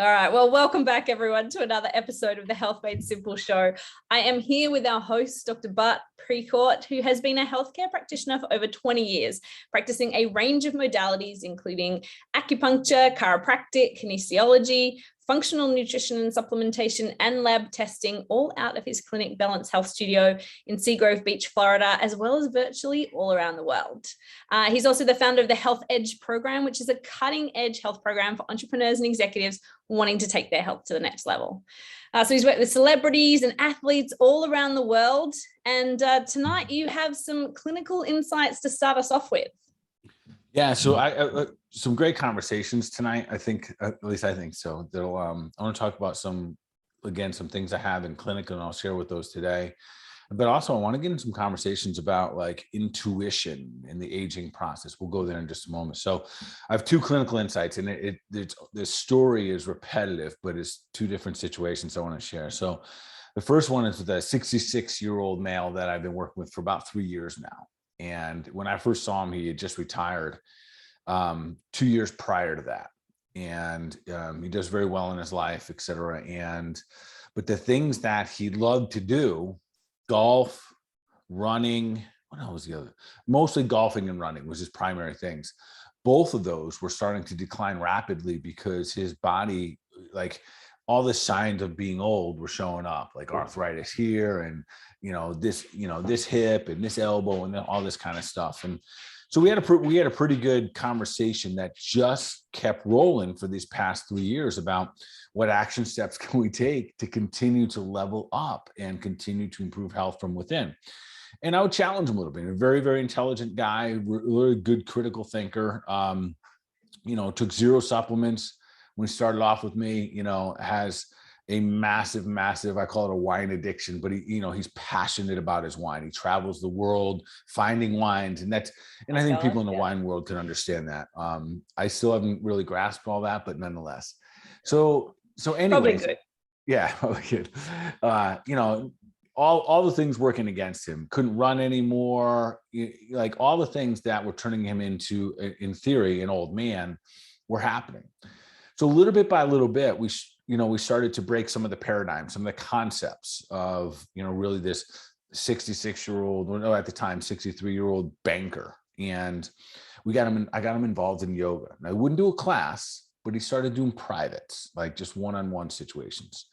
All right. Well, welcome back, everyone, to another episode of the Health Made Simple show. I am here with our host, Dr. Bart Precourt, who has been a healthcare practitioner for over 20 years, practicing a range of modalities, including acupuncture, chiropractic, kinesiology, functional nutrition and supplementation, and lab testing, all out of his clinic Balance Health Studio in Seagrove Beach, Florida, as well as virtually all around the world. He's also the founder of the Health Edge program, which is a cutting-edge health program for entrepreneurs and executives wanting to take their health to the next level. So he's worked with celebrities and athletes all around the world. And tonight you have some clinical insights to start us off with. Yeah, so I some great conversations tonight. I think, at least I think so. I want to talk about some things I have in clinic, and I'll share with those today. But also, I want to get into some conversations about like intuition in the aging process. We'll go there in just a moment. So, I have two clinical insights, and this story is repetitive, but it's two different situations I want to share. So, the first one is with a 66-year-old male that I've been working with for about 3 years now. And when I first saw him, he had just retired 2 years prior to that. And he does very well in his life, et cetera. But the things that he loved to do, golf, running, what else was the other? Mostly golfing and running was his primary things. Both of those were starting to decline rapidly because his body, like all the signs of being old were showing up, like arthritis here and, this hip and this elbow and all this kind of stuff. And so we had a pretty good conversation that just kept rolling for these past 3 years about what action steps can we take to continue to level up and continue to improve health from within. And I would challenge him a little bit. A very, very intelligent guy, really good critical thinker, took zero supplements when he started off with me, has a massive, I call it a wine addiction, but he's passionate about his wine. He travels the world finding wines, and I think people in the wine world can understand that. I still haven't really grasped all that, but nonetheless. So anyways, probably good. Yeah, probably good. All the things working against him, couldn't run anymore, like all the things that were turning him into, in theory, an old man were happening. So little bit by little bit, we started to break some of the paradigms, some of the concepts of, really this 66-year-old, well, no, at the time, 63-year-old banker. And I got him involved in yoga. And I wouldn't do a class, but he started doing privates, like just one-on-one situations.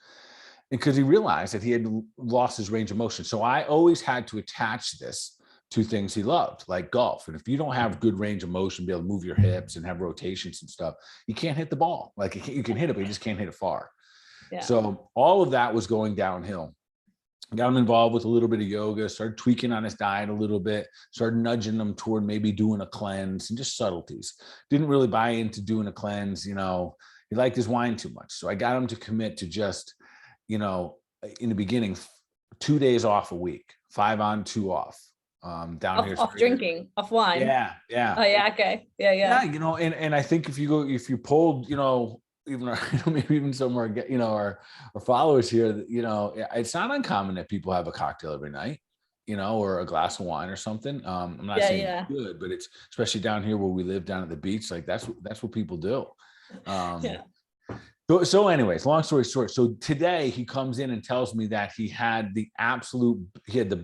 And because he realized that he had lost his range of motion. So I always had to attach this to things he loved, like golf. And if you don't have good range of motion, be able to move your hips and have rotations and stuff, you can't hit the ball. Like you can hit it, but you just can't hit it far. Yeah. So all of that was going downhill. Got him involved with a little bit of yoga, started tweaking on his diet a little bit, started nudging him toward maybe doing a cleanse and just subtleties. Didn't really buy into doing a cleanse. He liked his wine too much. So I got him to commit to just, in the beginning, 2 days off a week, 5 on, 2 off. Down here, off drinking, off wine. Yeah. Oh yeah, okay, yeah. Yeah, and I think if you polled, even maybe even some of our followers here, it's not uncommon that people have a cocktail every night, or a glass of wine or something. I'm not saying it's good, but it's especially down here where we live down at the beach, like that's what people do. Yeah. So anyways, long story short, so today he comes in and tells me that he had the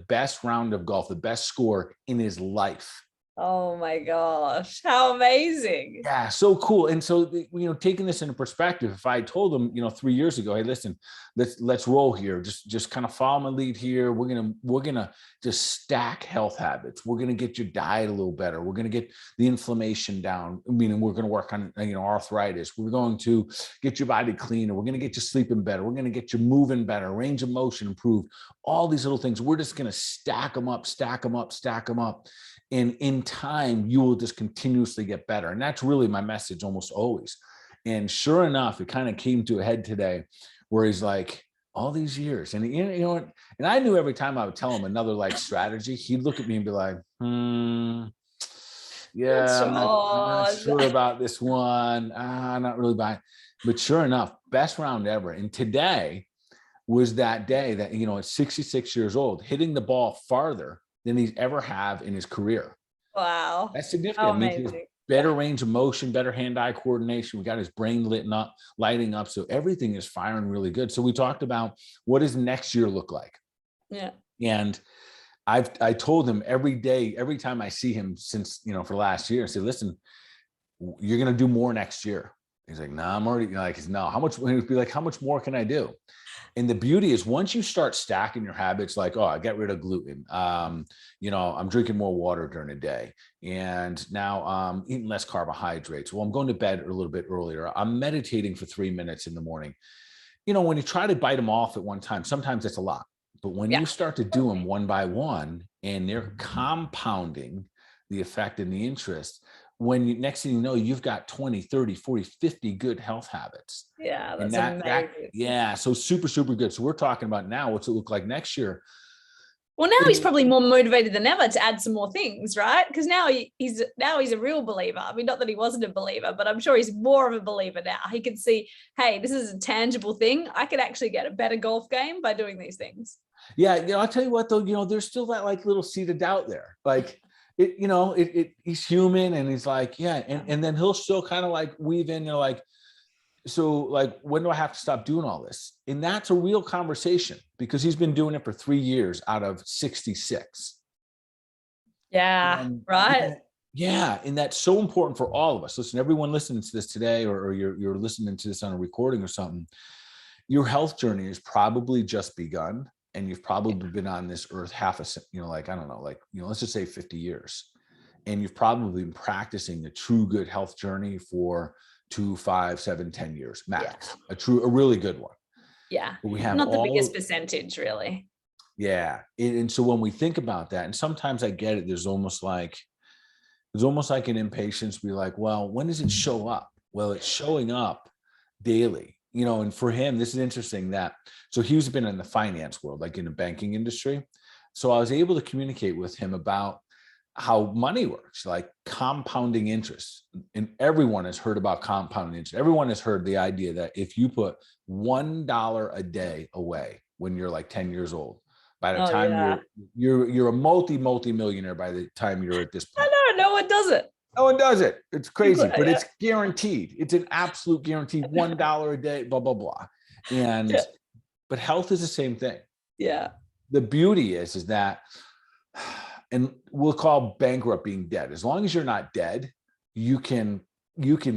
best round of golf, the best score in his life. Oh my gosh, how amazing. Yeah, so cool. And so, taking this into perspective, if I told him, 3 years ago, hey, listen, let's roll here. Just kind of follow my lead here. We're gonna just stack health habits. We're gonna get your diet a little better. We're gonna get the inflammation down. Meaning we're gonna work on, arthritis. We're going to get your body cleaner. We're gonna get you sleeping better. We're gonna get you moving better, range of motion improved, all these little things. We're just gonna stack them up. And in time, you will just continuously get better. And that's really my message almost always. And sure enough, it kind of came to a head today where he's like, all these years. And and I knew every time I would tell him another strategy, he'd look at me and be like, yeah, I'm not sure about this one. I'm not really buying. But sure enough, best round ever. And today was that day that, at 66 years old, hitting the ball farther than he's ever have in his career. Wow. That's significant. better range of motion, better hand-eye coordination. We got his brain lighting up. So everything is firing really good. So we talked about, what does next year look like? Yeah. And I told him every day, every time I see him since, for the last year, I said, listen, you're going to do more next year. He's like, no, I'm already no, how much? He'd be like, how much more can I do? And the beauty is, once you start stacking your habits, like, oh, I got rid of gluten. I'm drinking more water during the day. And now I'm eating less carbohydrates. Well, I'm going to bed a little bit earlier. I'm meditating for 3 minutes in the morning. When you try to bite them off at one time, sometimes it's a lot. But when you start to do them one by one, and they're compounding the effect and the interest, next thing you know, you've got 20, 30, 40, 50 good health habits. Yeah, that's amazing. So super, super good. So we're talking about now, what's it look like next year? Well, now he's probably more motivated than ever to add some more things, right? Because now he's a real believer. I mean, not that he wasn't a believer, but I'm sure he's more of a believer now. He can see, hey, this is a tangible thing. I could actually get a better golf game by doing these things. Yeah, I'll tell you what, though, there's still that little seed of doubt there. Like, he's human, and he's like, and then he'll still kind of weave in, so when do I have to stop doing all this? And that's a real conversation, because he's been doing it for 3 years out of 66. Yeah, right. Yeah, and that's so important for all of us. Listen, everyone listening to this today, or you're listening to this on a recording or something, your health journey has probably just begun. And you've probably been on this earth let's just say 50 years. And you've probably been practicing the true good health journey for 2, 5, 7, 10 years max. Yeah. A really good one. Yeah. But we have not the biggest percentage, really. Yeah. And so when we think about that, and sometimes I get it, there's almost like an impatience. Be like, well, when does it show up? Well, it's showing up daily. And for him, this is interesting so he's been in the finance world, like in the banking industry. So I was able to communicate with him about how money works, like compounding interest. And everyone has heard about compounding interest. Everyone has heard the idea that if you put $1 a day away when you're like 10 years old, by the time you're a multi-millionaire by the time you're at this point. I know, no one does it. No one does it. It's crazy, but it's guaranteed. It's an absolute guarantee. $1 a day, blah, blah, blah. But health is the same thing. Yeah. The beauty is that, and we'll call bankrupt being dead. As long as you're not dead, you can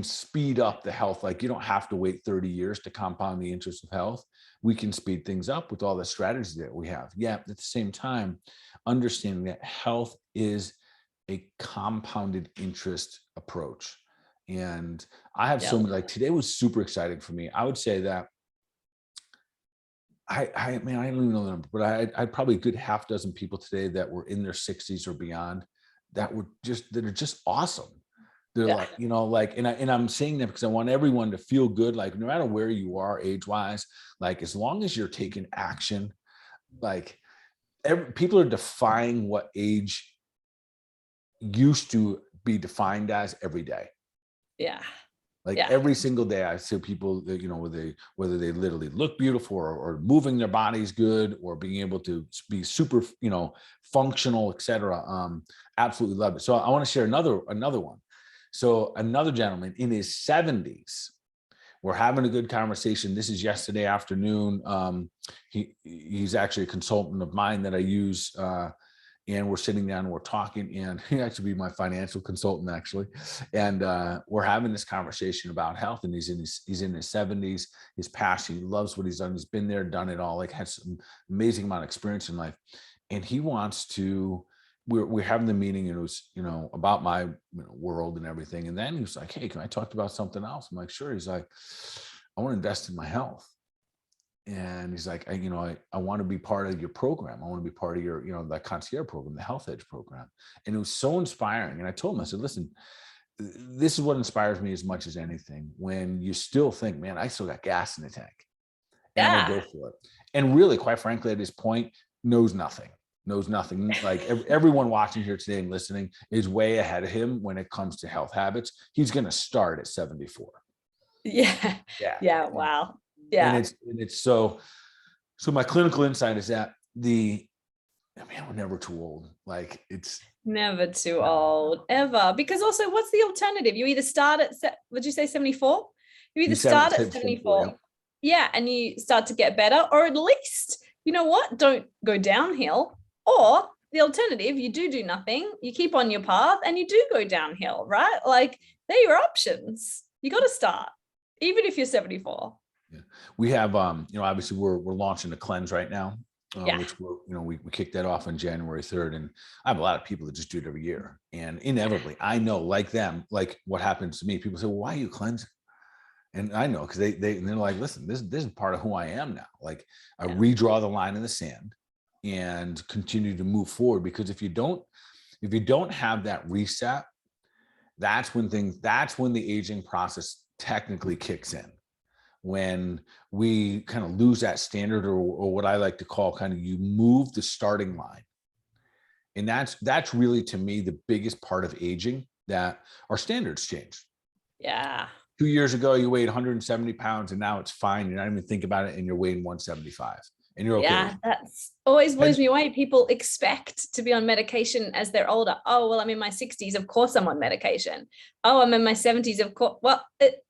speed up the health. Like, you don't have to wait 30 years to compound the interest of health. We can speed things up with all the strategies that we have. Yeah. At the same time, understanding that health is a compounded interest approach. And I have so many, today was super exciting for me. I would say that I don't even know the number, but I probably a good half dozen people today that were in their 60s or beyond that are just awesome. They're and I'm saying that because I want everyone to feel good. Like, no matter where you are age-wise, as long as you're taking action, people are defying what age used to be defined as every day. Yeah. Every single day I see people that, whether they literally look beautiful or moving their bodies good or being able to be super, functional, etc. Absolutely love it. So I want to share another one. So another gentleman in his 70s, we're having a good conversation. This is yesterday afternoon. He's actually a consultant of mine that I use, and we're sitting down and we're talking, and he actually be my financial consultant actually. And we're having this conversation about health, and he's in his 70s, his passion, he loves what he's done. He's been there, done it all, has some amazing amount of experience in life. And he wants to, we're having the meeting, and it was, about my world and everything. And then he was like, hey, can I talk about something else? I'm like, sure. He's like, I want to invest in my health. And he's like, I want to be part of your program. I want to be part of your, that concierge program, the Health Edge program. And it was so inspiring. And I told him, I said, listen, this is what inspires me as much as anything. When you still think, man, I still got gas in the tank, and I'm gonna go for it. And really, quite frankly, at this point, knows nothing. Like everyone watching here today and listening is way ahead of him when it comes to health habits. He's going to start at 74. Yeah. Wow. Yeah. And it's so my clinical insight is that I mean, we're never too old. Like it's never too old ever. Because also, what's the alternative? You either start at, would you say 74? You either start at 74, yeah, and you start to get better, or at least, you know what, don't go downhill. Or the alternative, you do nothing, you keep on your path, and you do go downhill, right? Like, they're your options. You got to start, even if you're 74. Yeah. We have, you know, obviously we're launching a cleanse right now, Yeah. which we're, you know, we kicked that off on January 3rd. And I have a lot of people that just do it every year. And inevitably, I know, like them, like what happens to me, people say, well, why are you cleansing? And I know, because they're like, listen, this is part of who I am now. Like, I redraw the line in the sand and continue to move forward. Because if you don't have that reset, that's when the aging process technically kicks in. When we kind of lose that standard, or what I like to call kind of, you move the starting line. And that's really, to me, the biggest part of aging, that our standards change. Yeah. 2 years ago, you weighed 170 pounds, and now it's fine. You're not even thinking about it, and you're weighing 175, and you're okay. Yeah, that's always blows me away. People expect to be on medication as they're older. Oh, well, I'm in my 60s. Of course I'm on medication. Oh, I'm in my 70s. Of course. Well, it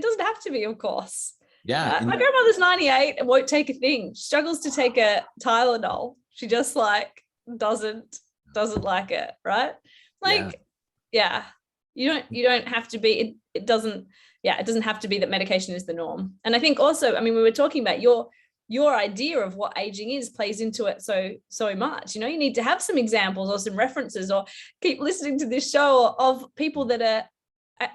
doesn't have to be, of course. Yeah. My grandmother's 98 and won't take a thing. She struggles to take a Tylenol. She just like doesn't like it, right? Like, yeah. You don't have to be, it doesn't have to be that medication is the norm. And I think also, I mean, we were talking about your idea of what aging is plays into it so much. You know, you need to have some examples or some references, or keep listening to this show of people that are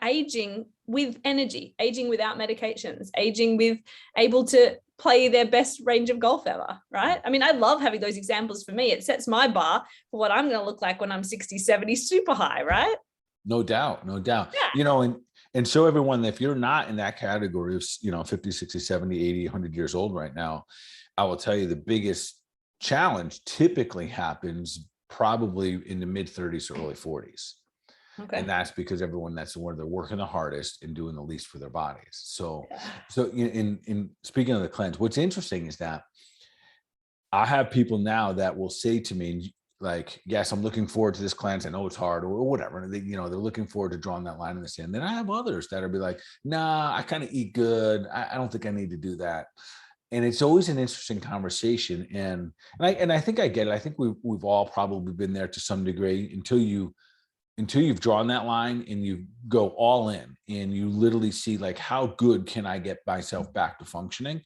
aging with energy, aging without medications, aging with able to play their best range of golf ever, right? I mean, I love having those examples. For me, it sets my bar for what I'm going to look like when I'm 60, 70, super high, right? No doubt. Yeah. You know, and so everyone, if you're not in that category of, you know, 50, 60, 70, 80, 100 years old right now, I will tell you the biggest challenge typically happens probably in the mid 30s or early 40s. Okay. And that's because everyone, that's where they're working the hardest and doing the least for their bodies. So in speaking of the cleanse, what's interesting is that I have people now that will say to me, like, yes, I'm looking forward to this cleanse. I know it's hard, or whatever. And they, you know, they're looking forward to drawing that line in the sand. Then I have others that will be like, nah, I kind of eat good. I don't think I need to do that. And it's always an interesting conversation. And I think I get it. I think we've all probably been there to some degree, until you've drawn that line and you go all in and you literally see, like, how good can I get myself back to functioning?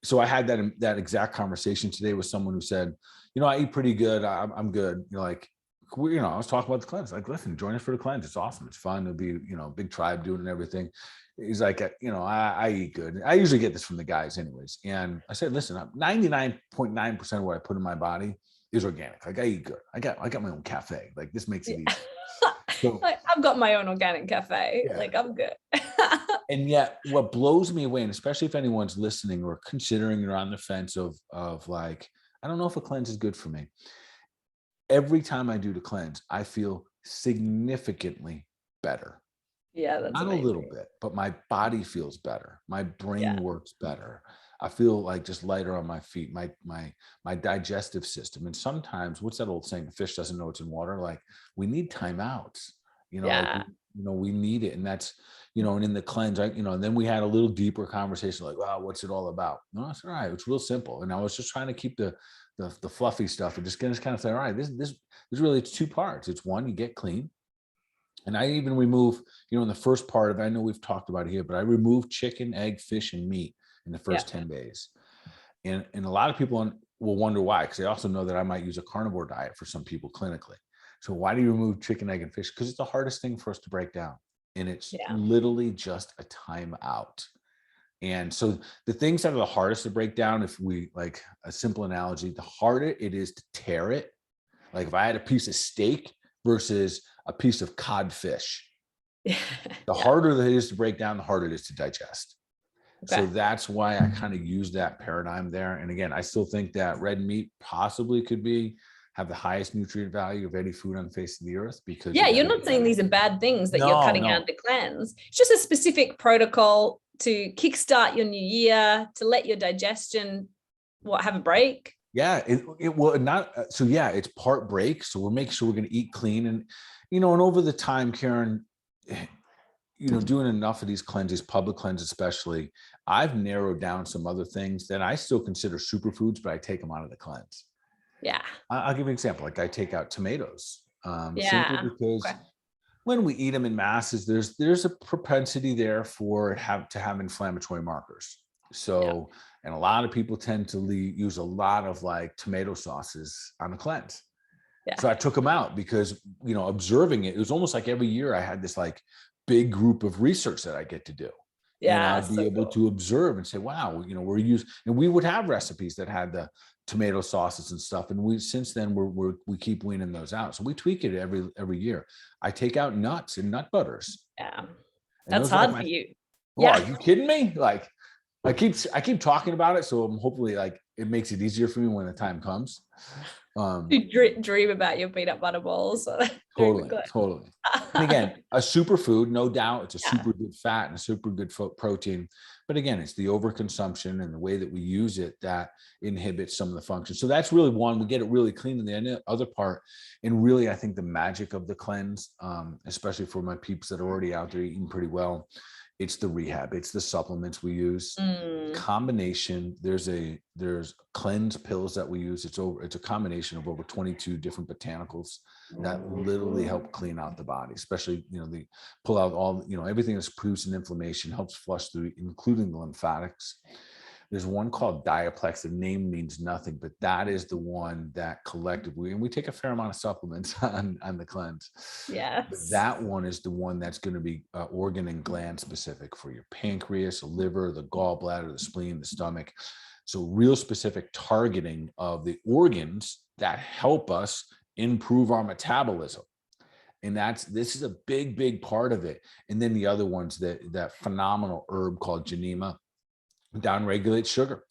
So I had that exact conversation today with someone who said, you know, I eat pretty good. I'm good. You know, like, you know, I was talking about the cleanse. Like, listen, join us for the cleanse. It's awesome. It's fun. It'll be, you know, big tribe doing and everything. He's like, you know, I eat good. I usually get this from the guys anyways. And I said, listen, 99.9% of what I put in my body is organic. Like, I eat good. I got my own cafe. Like, this makes it easy. So, like, I've got my own organic cafe. Yeah. Like, I'm good. And yet what blows me away, and especially if anyone's listening or considering or on the fence of like, I don't know if a cleanse is good for me. Every time I do the cleanse, I feel significantly better. Yeah, that's not amazing. A little bit, but my body feels better. My brain works better. I feel like just lighter on my feet, my digestive system. And sometimes, what's that old saying? The fish doesn't know it's in water. Like, we need timeouts, you know, like, you know, we need it. And that's, you know, and in the cleanse, you know, and then we had a little deeper conversation, like, wow, what's it all about? No, it's all right. It's real simple. And I was just trying to keep the fluffy stuff and just kind of say, all right, this really, it's two parts. It's one, you get clean. And I even remove, you know, in the first part of it, I know we've talked about it here, but I remove chicken, egg, fish, and meat in the first 10 days. And a lot of people will wonder why, because they also know that I might use a carnivore diet for some people clinically. So why do you remove chicken, egg, and fish? Because it's the hardest thing for us to break down. And it's literally just a time out. And so the things that are the hardest to break down, if we, like, a simple analogy, the harder it is to tear it. Like, if I had a piece of steak versus a piece of codfish, the harder that it is to break down, the harder it is to digest. Okay. So that's why I kind of use that paradigm there. And again, I still think that red meat possibly could have the highest nutrient value of any food on the face of the earth, because you're not saying these are bad things that you're cutting out to cleanse. It's just a specific protocol to kickstart your new year, to let your digestion have a break. Yeah, it will not. So yeah, it's part break. So we're making sure we're going to eat clean, and and over the time, Karen, doing enough of these cleanses, public cleanses especially, I've narrowed down some other things that I still consider superfoods, but I take them out of the cleanse. Yeah. I'll give you an example. Like I take out tomatoes, simply Yeah. because Okay. when we eat them in masses, there's a propensity there for to have inflammatory markers. Yeah. So, and a lot of people tend to use a lot of like tomato sauces on the cleanse. Yeah. So I took them out because, observing it was almost like every year I had this like big group of research that I get to do. And Yeah. I'd be So able cool. to observe and say, wow, we're using, and we would have recipes that had the tomato sauces and stuff. And since then we keep weaning those out. So we tweak it every year. I take out nuts and nut butters. Yeah. And That's those are like hard for you. oh, are Yeah. you kidding me? Like I keep talking about it. So I'm hopefully like it makes it easier for me when the time comes. You dream about your peanut butter balls. Totally. And again, a superfood, no doubt, it's a Yeah. super good fat and a super good protein. But again, it's the overconsumption and the way that we use it that inhibits some of the functions. So that's really one. We get it really clean. And the other part, and really, I think the magic of the cleanse, especially for my peeps that are already out there eating pretty well, it's the rehab. It's the supplements we use. Combination. There's cleanse pills that we use. It's a combination of over 22 different botanicals that literally help clean out the body, especially, they pull out all, everything that's producing inflammation, helps flush through, including the lymphatics. There's one called Diaplex. The name means nothing, but that is the one that collectively, and we take a fair amount of supplements on the cleanse. Yes. But that one is the one that's going to be organ and gland specific for your pancreas, the liver, the gallbladder, the spleen, the stomach. So real specific targeting of the organs that help us improve our metabolism. And this is a big part of it. And then the other ones, that phenomenal herb called Genema, downregulates sugar.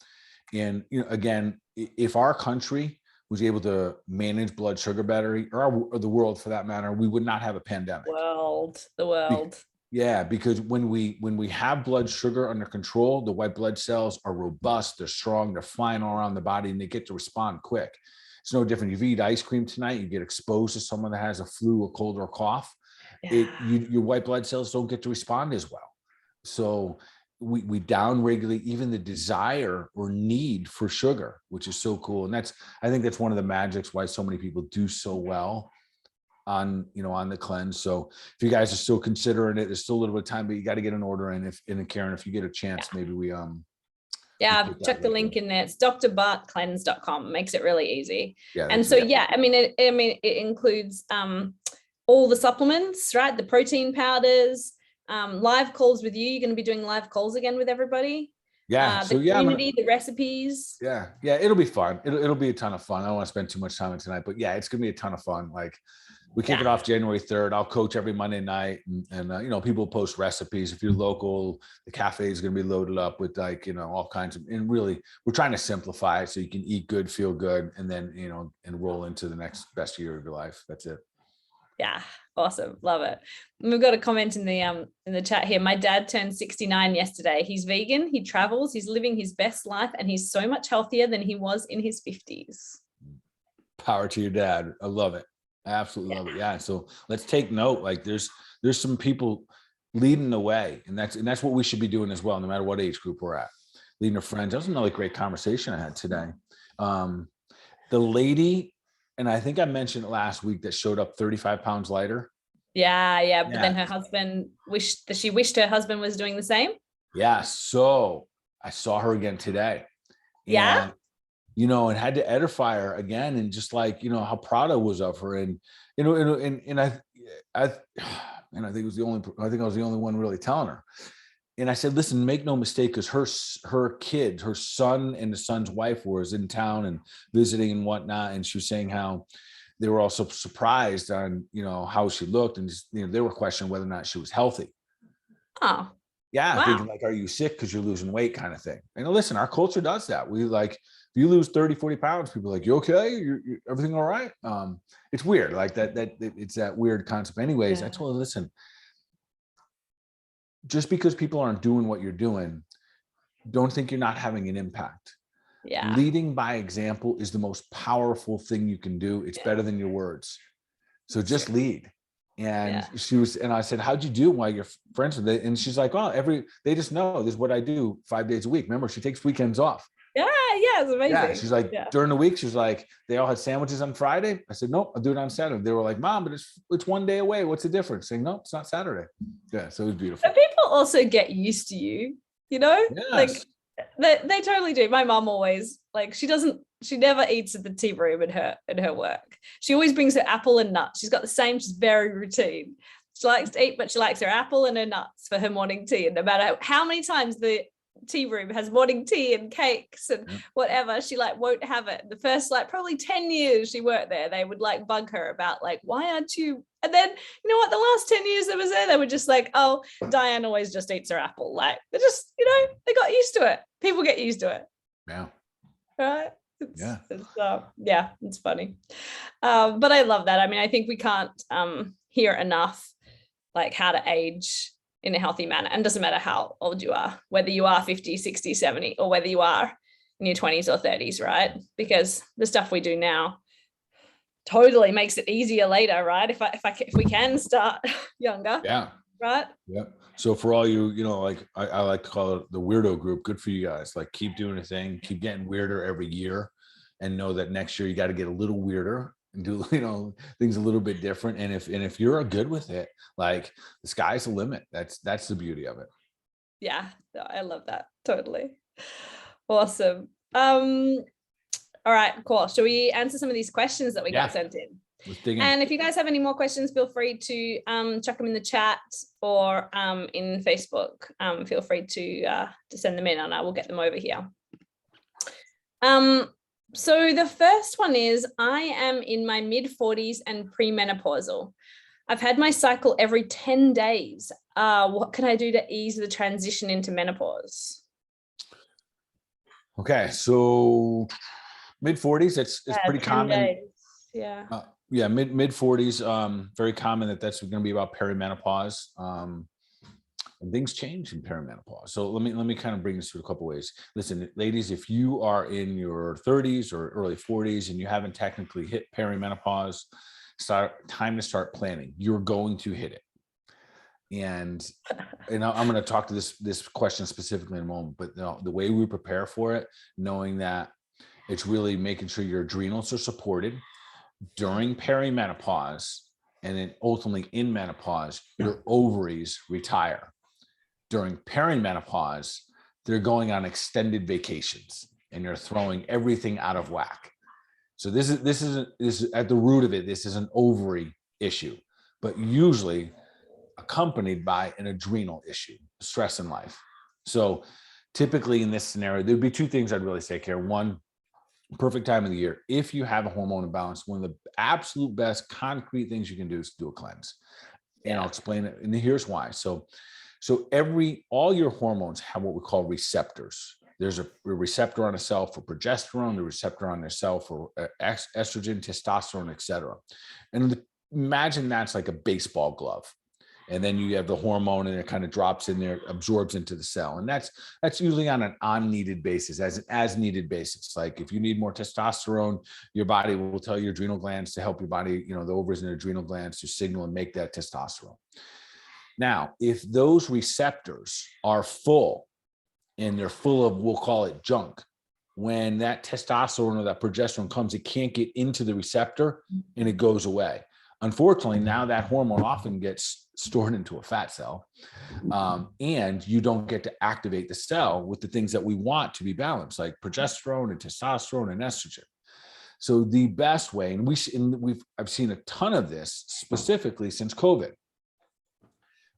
And again, if our country was able to manage blood sugar better, or the world for that matter, we would not have a pandemic. The world. Yeah, because when we have blood sugar under control, the white blood cells are robust, they're strong, they're flying all around the body, and they get to respond quick. It's no different. If you eat ice cream tonight, you get exposed to someone that has a flu, a cold, or a cough. Yeah. Your white blood cells don't get to respond as well. So we downregulate even the desire or need for sugar, which is so cool. And I think that's one of the magics why so many people do so well on the cleanse. So if you guys are still considering it, there's still a little bit of time, but you got to get an order in. Karen, if you get a chance, maybe we check the link in there. It's drbartcleanse.com. Makes it really easy. Yeah. And so, it includes all the supplements, right? The protein powders, live calls with you. You're going to be doing live calls again with everybody. Yeah. The community, the recipes. Yeah. It'll be fun. It'll be a ton of fun. I don't want to spend too much time on tonight, but yeah, it's going to be a ton of fun. Like we kick it off January 3rd. I'll coach every Monday night, and people post recipes. If you're local, the cafe is going to be loaded up with all kinds of, and really we're trying to simplify it so you can eat good, feel good, and then, and roll into the next best year of your life. That's it. Yeah. Awesome. Love it. And we've got a comment in the chat here. My dad turned 69 yesterday. He's vegan. He travels. He's living his best life, and he's so much healthier than he was in his 50s. Power to your dad. I love it. I absolutely love it. Yeah. So let's take note. Like there's some people leading the way, and that's what we should be doing as well, no matter what age group we're at. Leading our friends. That was another great conversation I had today. The lady, and I think I mentioned it last week, that showed up 35 pounds lighter. Yeah. But then her husband wished her husband was doing the same. Yeah. So I saw her again today. Yeah. And had to edify her again, and just how proud I was of her. And, and I think I was the only one really telling her. And I said, listen, make no mistake, because her kids, her son and the son's wife was in town and visiting and whatnot. And she was saying how they were also surprised on, how she looked. And, they were questioning whether or not she was healthy. Oh, yeah. Wow. Thinking are you sick because you're losing weight kind of thing. And listen, our culture does that. We if you lose 30, 40 pounds, people are like, you okay? You're everything all right? It's weird. Like that it's that weird concept. Anyways, I told her, listen, just because people aren't doing what you're doing, don't think you're not having an impact. Yeah. Leading by example is the most powerful thing you can do. It's better than your words. So just lead. And and I said, how'd you do while you're friends with it? And she's like, oh, they just know this is what I do 5 days a week. Remember, she takes weekends off. Yeah, it's amazing. Yeah, she's like, during the week, she was like, they all had sandwiches on Friday. I said, nope, I'll do it on Saturday. They were like, Mom, but it's 1 day away. What's the difference? Saying, no, it's not Saturday. Yeah, so it was beautiful. But people also get used to you, Yes. like they totally do. My mom always, like, she never eats at the tea room in her work. She always brings her apple and nuts. She's got the same, she's very routine. She likes to eat, but she likes her apple and her nuts for her morning tea. And no matter how many times the tea room has morning tea and cakes and whatever, she like won't have it. The first like probably 10 years she worked there, they would like bug her about like, why aren't you? And then you know what, the last 10 years I was there, they were just like, oh, Diane always just eats her apple. Like they just, they got used to it. People get used to it. Yeah. Right. It's funny. But I love that. I mean, I think we can't hear enough like how to age in a healthy manner. And it doesn't matter how old you are, whether you are 50, 60, 70, or whether you are in your 20s or 30s, right? Because the stuff we do now totally makes it easier later, right? If we can start younger. Yeah. Right. Yeah. So for all you, like I like to call it the weirdo group, good for you guys. Like keep doing a thing, keep getting weirder every year, and know that next year you got to get a little weirder and do, things a little bit different. And if you're good with it, like the sky's the limit. That's the beauty of it. Yeah, I love that. Totally. Awesome. All right, cool. Shall we answer some of these questions that we got sent in? Let's dig in. And if you guys have any more questions, feel free to chuck them in the chat or in Facebook. Feel free to send them in and I will get them over here. So the first one is, I am in my mid-40s and premenopausal. I've had my cycle every 10 days. What can I do to ease the transition into menopause? Okay, so mid-40s, it's pretty common. Days. Yeah. Mid-40s, very common that's going to be about perimenopause. And things change in perimenopause. So let me kind of bring this through a couple ways. Listen, ladies, if you are in your 30s or early 40s and you haven't technically hit perimenopause, time to start planning. You're going to hit it. And I'm going to talk to this question specifically in a moment, but the way we prepare for it, knowing that it's really making sure your adrenals are supported during perimenopause, and then ultimately in menopause, your ovaries retire. During perimenopause, they're going on extended vacations and you're throwing everything out of whack. So this is at the root of it. This is an ovary issue, but usually accompanied by an adrenal issue, stress in life. So typically in this scenario, there'd be two things I'd really say, Karen. One, perfect time of the year. If you have a hormone imbalance, one of the absolute best concrete things you can do is do a cleanse. And I'll explain it. And here's why. So all your hormones have what we call receptors. There's a receptor on a cell for progesterone, the receptor on their cell for estrogen, testosterone, etc. And imagine that's like a baseball glove. And then you have the hormone and it kind of drops in there, absorbs into the cell. And that's usually on an on-needed basis, as needed basis. Like if you need more testosterone, your body will tell your adrenal glands to help your body, the ovaries and adrenal glands to signal and make that testosterone. Now, if those receptors are full and they're full of, we'll call it junk, when that testosterone or that progesterone comes, it can't get into the receptor and it goes away. Unfortunately, now that hormone often gets stored into a fat cell, and you don't get to activate the cell with the things that we want to be balanced, like progesterone and testosterone and estrogen. So the best way, and I've seen a ton of this specifically since COVID.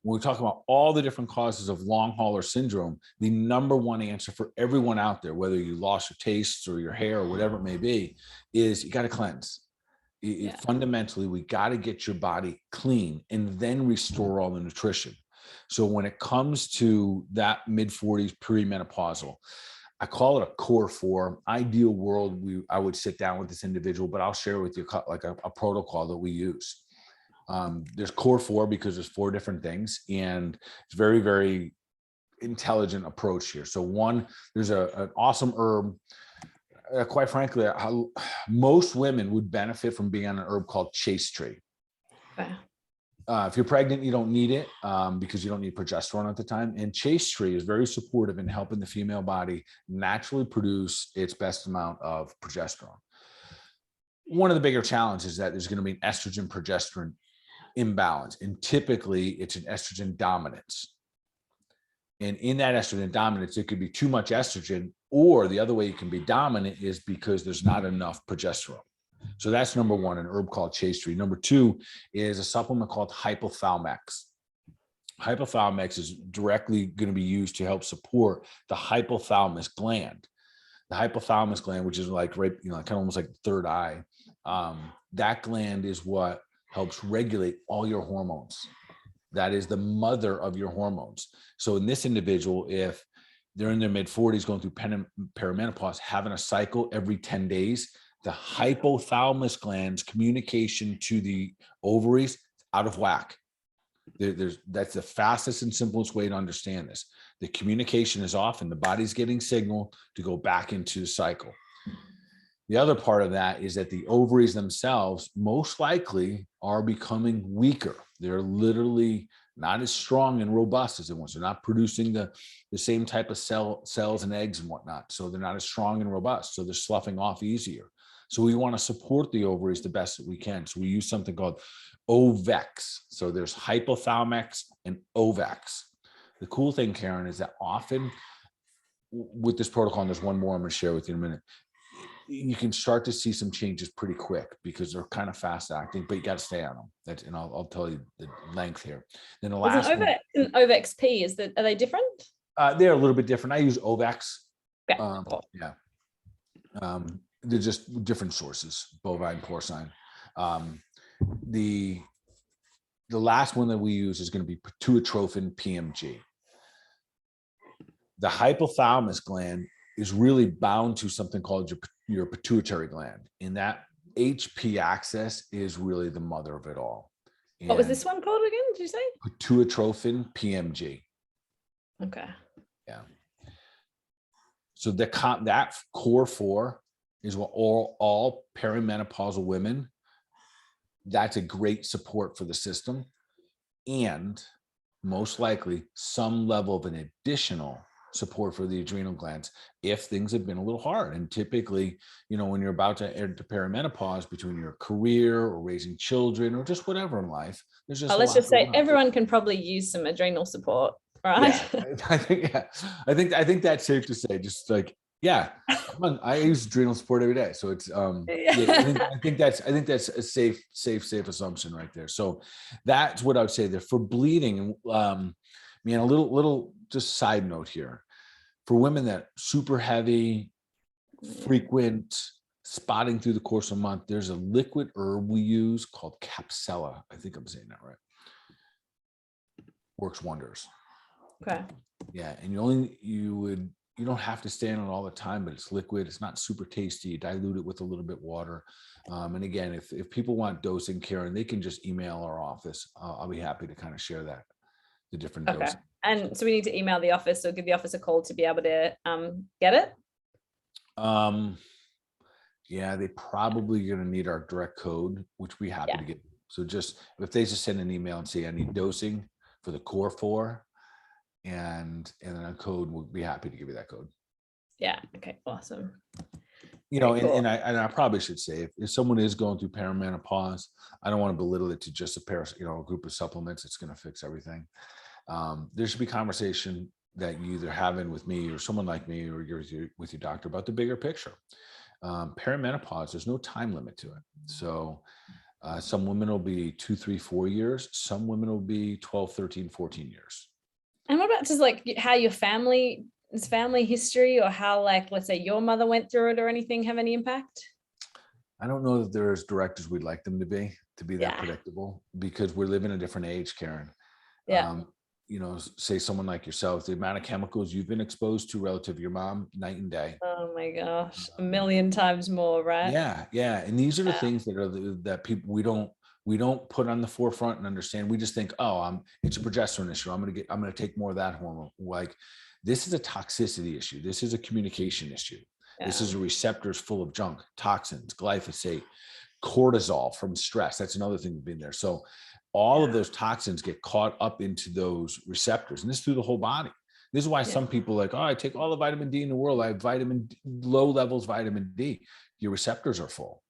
When we talk about all the different causes of long hauler syndrome, the number one answer for everyone out there, whether you lost your taste or your hair or whatever it may be, is you got to cleanse. Fundamentally, we got to get your body clean and then restore all the nutrition. So when it comes to that mid-40s perimenopausal, I call it a core 4. Ideal world, I would sit down with this individual, but I'll share with you like a protocol that we use. There's core 4 because there's 4 different things, and it's very, very intelligent approach here. So one, there's an awesome herb quite frankly, most women would benefit from being on an herb called chaste tree. Okay. If you're pregnant, you don't need it because you don't need progesterone at the time. And chaste tree is very supportive in helping the female body naturally produce its best amount of progesterone. One of the bigger challenges is that there's going to be an estrogen progesterone imbalance, and typically it's an estrogen dominance. And in that estrogen dominance, it could be too much estrogen, or the other way you can be dominant is because there's not enough progesterone. So that's number one, an herb called chaste tree. Number two is a supplement called hypothalamus. Hypothalamus is directly going to be used to help support the hypothalamus gland. The hypothalamus gland, which is like right, kind of almost like the third eye. That gland is what helps regulate all your hormones. That is the mother of your hormones. So in this individual, if they're in their mid-40s going through perimenopause, having a cycle every 10 days, the hypothalamus gland's communication to the ovaries out of whack. That's the fastest and simplest way to understand this. The communication is off and the body's getting signal to go back into the cycle. The other part of that is that the ovaries themselves most likely are becoming weaker. They're literally not as strong and robust as they once. They're not producing the same type of cells and eggs and whatnot. So they're not as strong and robust. So they're sloughing off easier. So we want to support the ovaries the best that we can. So we use something called Ovex. So there's hypothalamus and Ovex. The cool thing, Karen, is that often with this protocol, and there's one more I'm going to share with you in a minute, you can start to see some changes pretty quick because they're kind of fast acting, but you got to stay on them. And I'll tell you the length here. Then the last one, Ovex P, are they different? They're a little bit different. I use Ovex. Okay. Cool. Yeah. They're just different sources, bovine, porcine. The last one that we use is going to be pituitrophin PMG. The hypothalamus gland is really bound to something called your pituitary gland. And that HP axis is really the mother of it all. And what was this one called again, did you say? Pituitrophin PMG. Okay. Yeah. So that core four is what all perimenopausal women, that's a great support for the system. And most likely some level of an additional support for the adrenal glands if things have been a little hard. And typically, when you're about to enter perimenopause, between your career or raising children or just whatever in life, there's just let's just say everyone can probably use some adrenal support, right? Yeah, I think that's safe to say. Just like, yeah, come on, I use adrenal support every day, so it's I think that's a safe assumption right there. So that's what I would say there for bleeding. A little just side note here for women that super heavy, frequent spotting through the course of a month. There's a liquid herb we use called Capsella. I think I'm saying that right. Works wonders. Okay. Yeah, and you don't have to stay on it all the time, but it's liquid. It's not super tasty. You dilute it with a little bit of water. And again, if people want dosing, Karen, they can just email our office. I'll be happy to kind of share the different doses. And so we need to email the office or give the office a call to be able to get it? Yeah, they probably going to need our direct code, which we happy to get. So if they just send an email and say, I need dosing for the core 4, and then a code, we'll be happy to give you that code. Yeah. Okay. Awesome. Cool. and I probably should say if someone is going through perimenopause, I don't want to belittle it to just a group of supplements. It's going to fix everything. There should be conversation that you either having with me or someone like me or with your doctor about the bigger picture. Perimenopause, there's no time limit to it. So some women will be 2, 3, 4 years. Some women will be 12, 13, 14 years. And what about just like how your family history or how, like, let's say your mother went through it or anything have any impact? I don't know that they're as direct as we'd like them to be that predictable, because we're living a different age, Karen. Yeah. Say someone like yourself, the amount of chemicals you've been exposed to relative to your mom, night and day. Oh my gosh, a million times more, right? Yeah. And these are the things that people we don't put on the forefront and understand. We just think, it's a progesterone issue. I'm going to take more of that hormone. Like, this is a toxicity issue. This is a communication issue. This is a receptors full of junk, toxins, glyphosate, cortisol from stress. That's another thing that's been there. So all of those toxins get caught up into those receptors, and this is through the whole body. This is why some people are like, oh, I take all the vitamin D in the world. I have low levels vitamin D. Your receptors are full.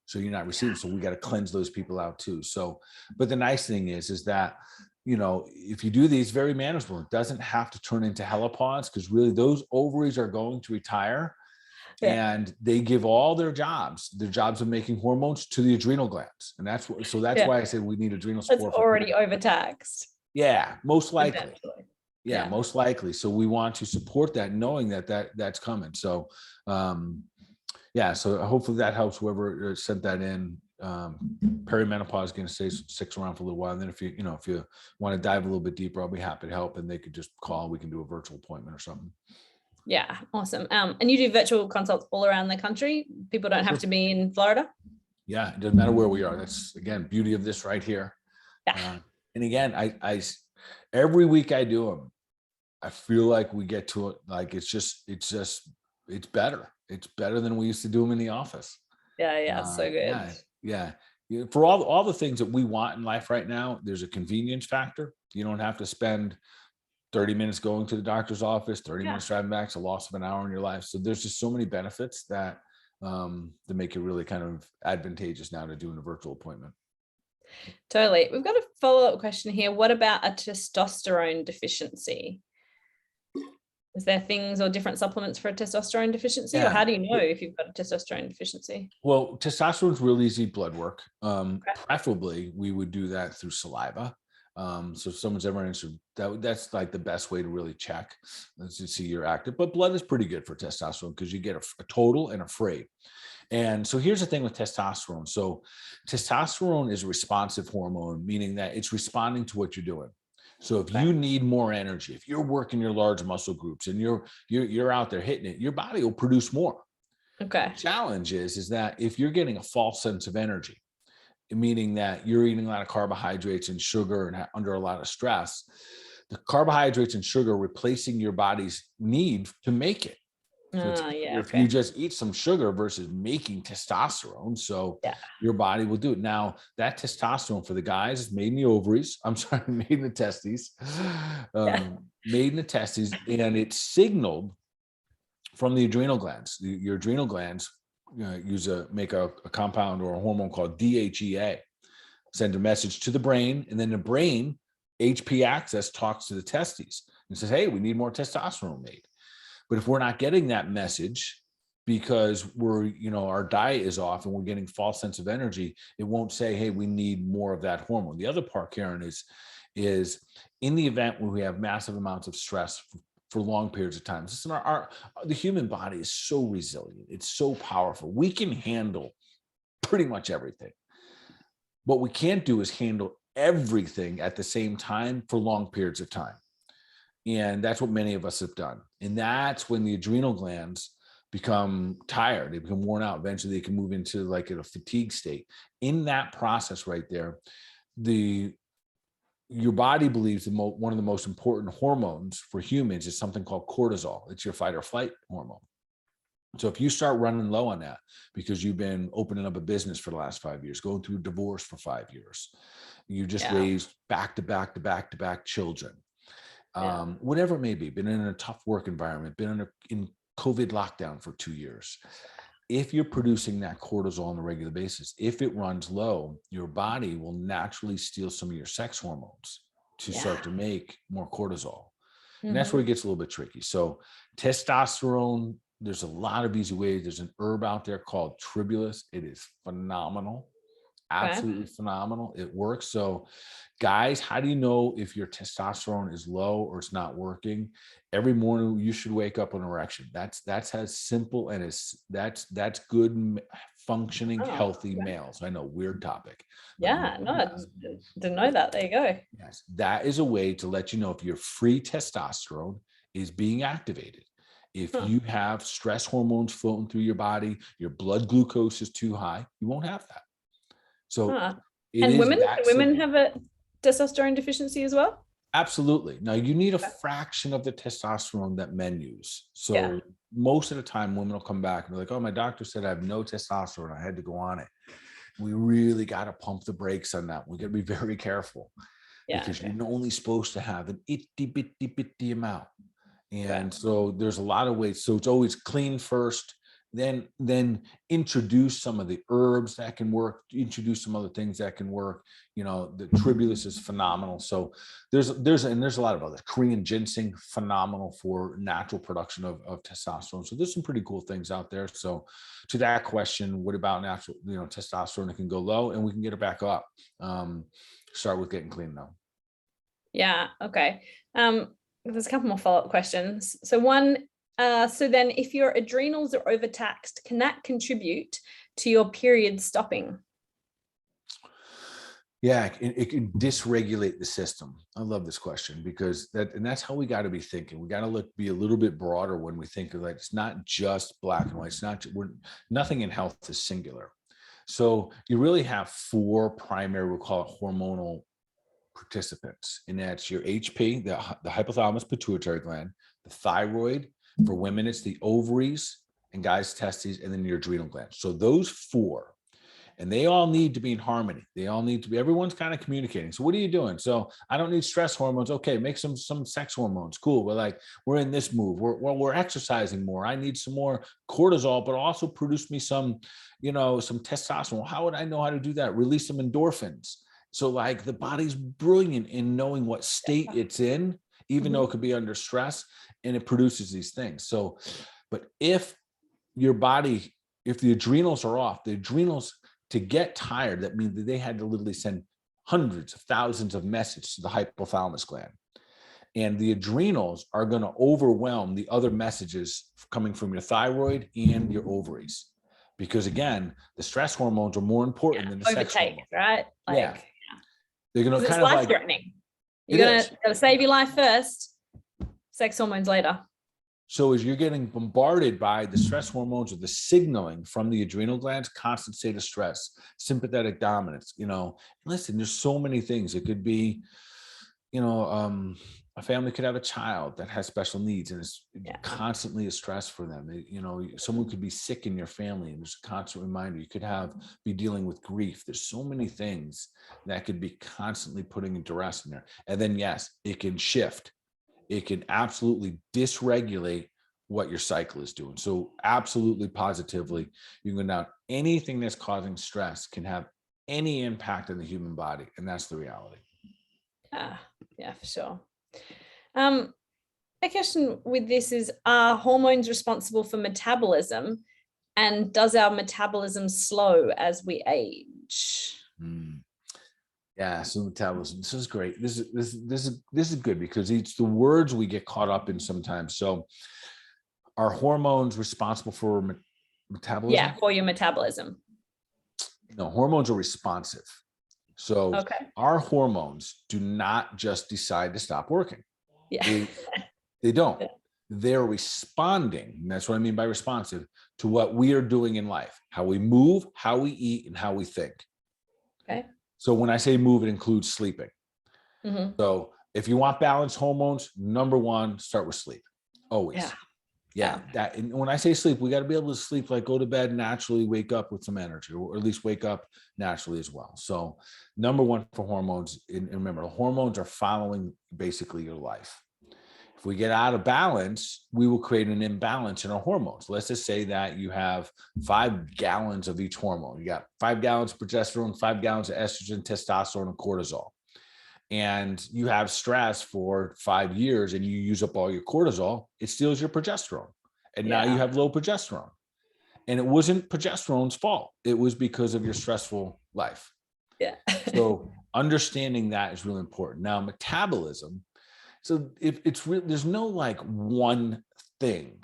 So you're not receiving. So we got to cleanse those people out too. So, but the nice thing is that, you know, if you do these, very manageable. It doesn't have to turn into menopause, because really those ovaries are going to retire, and they give all their jobs of making hormones to the adrenal glands. And that's what, so that's why I said we need adrenal support. It's already overtaxed. Yeah, most likely. Yeah, most likely. So we want to support that, knowing that's coming. So, so hopefully that helps whoever sent that in. Perimenopause is going to stick around for a little while. And then if you want to dive a little bit deeper, I'll be happy to help, and they could just call. We can do a virtual appointment or something. Yeah, awesome. And you do virtual consults all around the country. People don't have to be in Florida. Yeah, it doesn't matter where we are. That's, again, beauty of this right here. Yeah. And again, I every week I do them, I feel like we get to it. Like it's better. It's better than we used to do them in the office. Yeah. So good. Yeah. For all the things that we want in life right now, there's a convenience factor. You don't have to spend 30 minutes going to the doctor's office, 30 minutes driving back. It's a loss of an hour in your life. So there's just so many benefits that make it really kind of advantageous now to do in a virtual appointment. Totally. We've got a follow-up question here. What about a testosterone deficiency? Is there things or different supplements for a testosterone deficiency, or how do you know if you've got a testosterone deficiency? Well, testosterone is real easy blood work. Preferably, we would do that through saliva. So if someone's ever interested, that's like the best way to really check to see you're active. But blood is pretty good for testosterone, because you get a total and a free. And so here's the thing with testosterone. So testosterone is a responsive hormone, meaning that it's responding to what you're doing. So if you need more energy, if you're working your large muscle groups and you're out there hitting it, your body will produce more. Okay. The challenge is that if you're getting a false sense of energy, meaning that you're eating a lot of carbohydrates and sugar and under a lot of stress, the carbohydrates and sugar are replacing your body's need to make it. So if you just eat some sugar versus making testosterone, your body will do it. Now, that testosterone for the guys is made in the ovaries. Made in the testes. Made in the testes, and it's signaled from the adrenal glands. Your adrenal glands make a compound or a hormone called DHEA, send a message to the brain, and then the brain, HP axis, talks to the testes and says, hey, we need more testosterone made. But if we're not getting that message because our diet is off and we're getting false sense of energy, it won't say, hey, we need more of that hormone. The other part, Karen, is in the event when we have massive amounts of stress for long periods of time. Listen, the human body is so resilient. It's so powerful. We can handle pretty much everything. What we can't do is handle everything at the same time for long periods of time. And that's what many of us have done. And that's when the adrenal glands become tired. They become worn out. Eventually they can move into like a fatigue state. In that process right there, your body believes one of the most important hormones for humans is something called cortisol. It's your fight or flight hormone. So if you start running low on that because you've been opening up a business for the last 5 years, going through a divorce for 5 years, you just raised back to back children, whatever it may be, been in a tough work environment, been in COVID lockdown for 2 years. If you're producing that cortisol on a regular basis, if it runs low, your body will naturally steal some of your sex hormones to start to make more cortisol. And that's where it gets a little bit tricky. So testosterone, there's a lot of easy ways. There's an herb out there called tribulus. It is phenomenal. Absolutely phenomenal. It works. So guys, how do you know if your testosterone is low or it's not working? Every morning you should wake up with an erection. That's as simple and that's good functioning, healthy males. I know, weird topic. I didn't know that. There you go. Yes, that is a way to let you know if your free testosterone is being activated. If you have stress hormones floating through your body, your blood glucose is too high, you won't have that. So and women have a testosterone deficiency as well? Absolutely. Now you need a fraction of the testosterone that men use. So most of the time women will come back and be like, oh, my doctor said I have no testosterone. I had to go on it. We really got to pump the brakes on that. We got to be very careful because you're only supposed to have an itty bitty amount. And so there's a lot of ways. So it's always clean first, then introduce some of the herbs that can work, introduce some other things that can work. You know, the tribulus is phenomenal. So there's a lot of others. Korean ginseng, phenomenal for natural production of testosterone. So there's some pretty cool things out there. So to that question, what about natural, testosterone? It can go low and we can get it back up. Start with getting clean though. Yeah. Okay. There's a couple more follow-up questions. So one, so then if your adrenals are overtaxed, can that contribute to your period stopping? Yeah, it can dysregulate the system. I love this question because that's how we got to be thinking. We got to be a little bit broader when we think of like, it's not just black and white. It's not, nothing in health is singular. So you really have four primary, we'll call it hormonal participants, and that's your HP, the hypothalamus pituitary gland, the thyroid. For women, it's the ovaries, and guys, testes, and then your adrenal glands. So those four, and they all need to be in harmony. They all need to be, everyone's kind of communicating. So what are you doing? So I don't need stress hormones. Okay, make some sex hormones. Cool. But like, we're in this move. We're exercising more. I need some more cortisol, but also produce me some testosterone. Well, how would I know how to do that? Release some endorphins. So like the body's brilliant in knowing what state it's in, even though it could be under stress, and it produces these things. So, but if your body, if the adrenals are off, the adrenals, to get tired, that means that they had to literally send hundreds of thousands of messages to the hypothalamus gland. And the adrenals are going to overwhelm the other messages coming from your thyroid and your ovaries. Because again, the stress hormones are more important than the sex hormones. Right? Like, they're going to kind of life threatening. You're gonna save your life first, sex hormones later. So as you're getting bombarded by the stress hormones or the signaling from the adrenal glands, constant state of stress, sympathetic dominance, listen, there's so many things. It could be, a family could have a child that has special needs and it's constantly a stress for them. Someone could be sick in your family and there's a constant reminder. You could be dealing with grief. There's so many things that could be constantly putting a duress in there. And then, yes, it can shift. It can absolutely dysregulate what your cycle is doing. So absolutely, positively, you can go down. Anything that's causing stress can have any impact on the human body. And that's the reality. Yeah, for sure. A question with this is, are hormones responsible for metabolism, and does our metabolism slow as we age? Yeah, so metabolism. This is great. This is good because it's the words we get caught up in sometimes. So, are hormones responsible for metabolism? Yeah, for your metabolism. No, hormones are responsive. So our hormones do not just decide to stop working. Yeah. They don't. They're responding, and that's what I mean by responsive, to what we are doing in life, how we move, how we eat, and how we think. Okay. So when I say move, it includes sleeping. So if you want balanced hormones, number one, start with sleep. Always. Yeah. That, and when I say sleep, we got to be able to sleep, like go to bed naturally, wake up with some energy, or at least wake up naturally as well. So number one for hormones, and remember, the hormones are following basically your life. If we get out of balance, we will create an imbalance in our hormones. Let's just say that you have 5 gallons of each hormone. You got 5 gallons of progesterone, 5 gallons of estrogen, testosterone, and cortisol. And you have stress for 5 years and you use up all your cortisol, it steals your progesterone. And now you have low progesterone. And it wasn't progesterone's fault. It was because of your stressful life. Yeah. So understanding that is really important. Now, metabolism. So if it's real, there's no like one thing.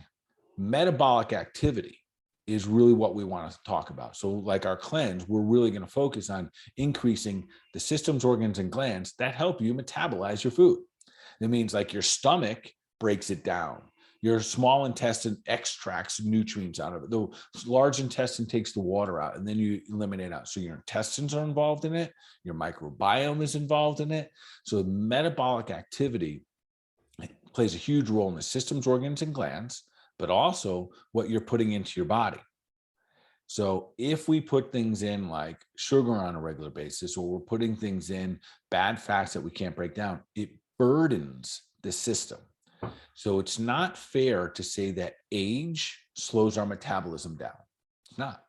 Metabolic activity is really what we want to talk about. So like our cleanse, we're really going to focus on increasing the systems, organs, and glands that help you metabolize your food. That means like your stomach breaks it down. Your small intestine extracts nutrients out of it. The large intestine takes the water out and then you eliminate it out. So your intestines are involved in it. Your microbiome is involved in it. So metabolic activity plays a huge role in the systems, organs, and glands. but also what you're putting into your body. So if we put things in like sugar on a regular basis, or we're putting things in bad fats that we can't break down, it burdens the system. So it's not fair to say that age slows our metabolism down. It's not.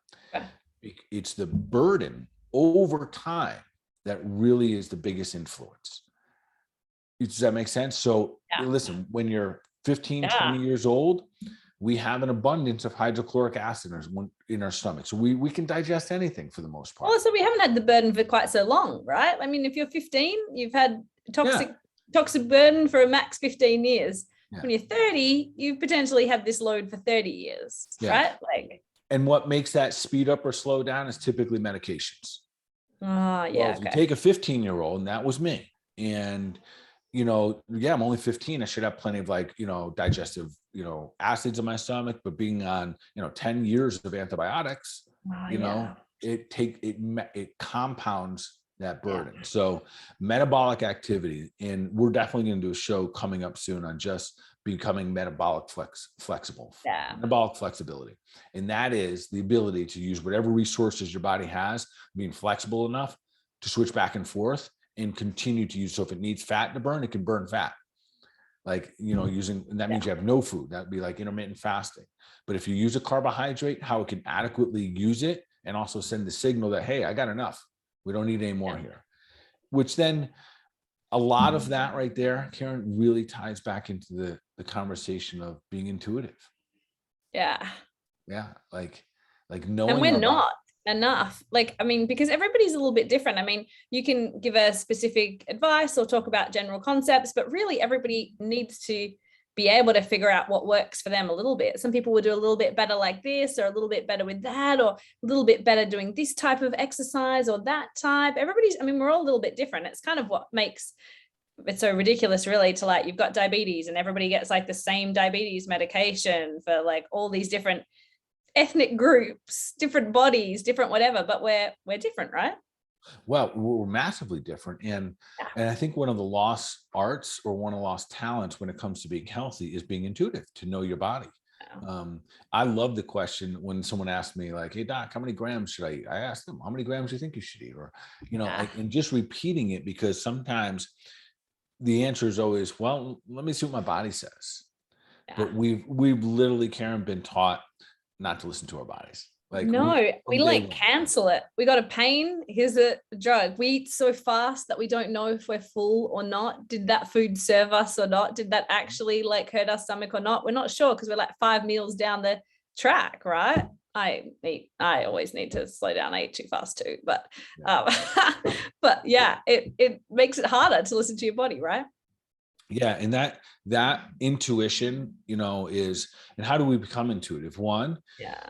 It's the burden over time that really is the biggest influence. Does that make sense? So listen, when you're 15, 20 years old, we have an abundance of hydrochloric acid in our stomach. So we can digest anything for the most part. Also, we haven't had the burden for quite so long, right? I mean, if you're 15, you've had toxic burden for a max 15 years. Yeah. When you're 30, you've potentially had this load for 30 years, right? Like, and what makes that speed up or slow down is typically medications. If you take a 15-year-old, and that was me, and I'm only 15. I should have plenty of digestive, acids in my stomach, but being on, 10 years of antibiotics, it compounds that burden. Yeah. So metabolic activity, and we're definitely going to do a show coming up soon on just becoming metabolic flexible, metabolic flexibility. And that is the ability to use whatever resources your body has, being flexible enough to switch back and forth and continue to use. So if it needs fat to burn, it can burn fat. Using, and that means you have no food. That'd be like intermittent fasting. But if you use a carbohydrate, how it can adequately use it and also send the signal that, hey, I got enough. We don't need any more here. Which then a lot of that right there, Karen, really ties back into the conversation of being intuitive. Yeah. Yeah. Like knowing. And we're not enough. Because everybody's a little bit different. I mean, you can give a specific advice or talk about general concepts, but really everybody needs to be able to figure out what works for them a little bit. Some people will do a little bit better like this, or a little bit better with that, or a little bit better doing this type of exercise or that type. We're all a little bit different. It's kind of what makes it so ridiculous, really, to you've got diabetes and everybody gets the same diabetes medication for all these different ethnic groups, different bodies, different whatever, but we're different, right? Well, we're massively different. And I think one of the lost arts or one of the lost talents when it comes to being healthy is being intuitive, to know your body. I love the question when someone asks me hey, doc, how many grams should I eat? I ask them, how many grams do you think you should eat? Or, and just repeating it, because sometimes the answer is always, well, let me see what my body says. But we've literally, Karen, been taught not to listen to our bodies. We cancel it. We got a pain, here's a drug. We eat so fast that we don't know if we're full or not. Did that food serve us or not? Did that actually hurt our stomach or not? We're not sure, because we're 5 meals down the track, right? I always need to slow down. I eat too fast too, but it makes it harder to listen to your body, right? Yeah. And that intuition, is, and how do we become intuitive? One,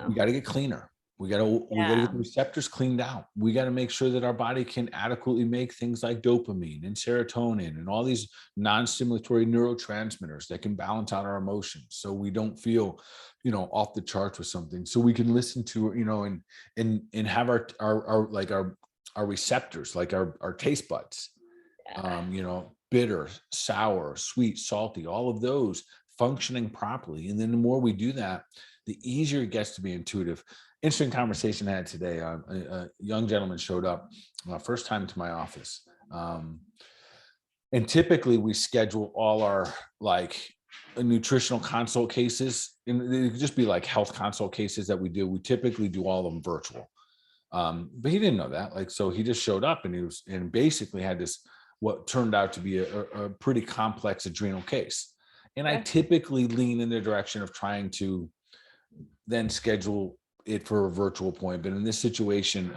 we got to get cleaner. We got to get the receptors cleaned out. We got to make sure that our body can adequately make things like dopamine and serotonin and all these non-stimulatory neurotransmitters that can balance out our emotions, so we don't feel, off the charts with something. So we can listen to, and have our receptors, our taste buds, bitter, sour, sweet, salty, all of those functioning properly. And then the more we do that, the easier it gets to be intuitive. Interesting conversation I had today. A young gentleman showed up first time to my office. And typically we schedule all our nutritional consult cases, and it could just be health consult cases that we do. We typically do all of them virtual. But he didn't know that. So he just showed up and basically had this, what turned out to be a pretty complex adrenal case. And I typically lean in the direction of trying to then schedule it for a virtual appointment. But in this situation,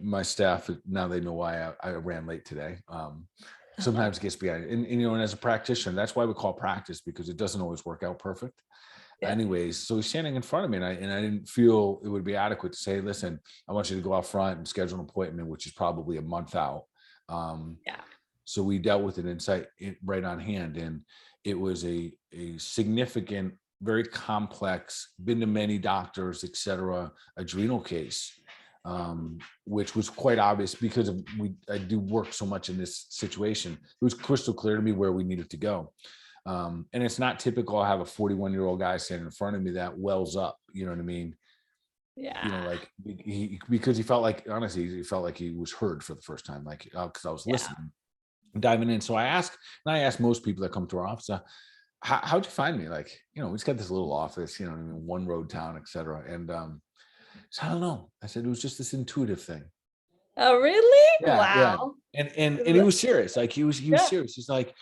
my staff, now they know why I ran late today. Sometimes it gets behind. And as a practitioner, that's why we call practice, because it doesn't always work out perfect. Yeah. Anyways, so he's standing in front of me, and I didn't feel it would be adequate to say, listen, I want you to go out front and schedule an appointment, which is probably a month out. So we dealt with it right on hand, and it was a significant, very complex, been to many doctors, etc., adrenal case, which was quite obvious because I do work so much in this situation. It was crystal clear to me where we needed to go. And it's not typical. I have a 41-year-old guy standing in front of me that wells up, you know what I mean? Yeah. Like because he felt like, honestly, he felt like he was heard for the first time, like, because I was listening, diving in. So I ask most people that come to our office, how'd you find me? Like, we just got this little office, in one road town, et cetera. And so I don't know. I said, it was just this intuitive thing. Oh, really? Yeah. Wow. And he was serious. Like he was serious. He's like,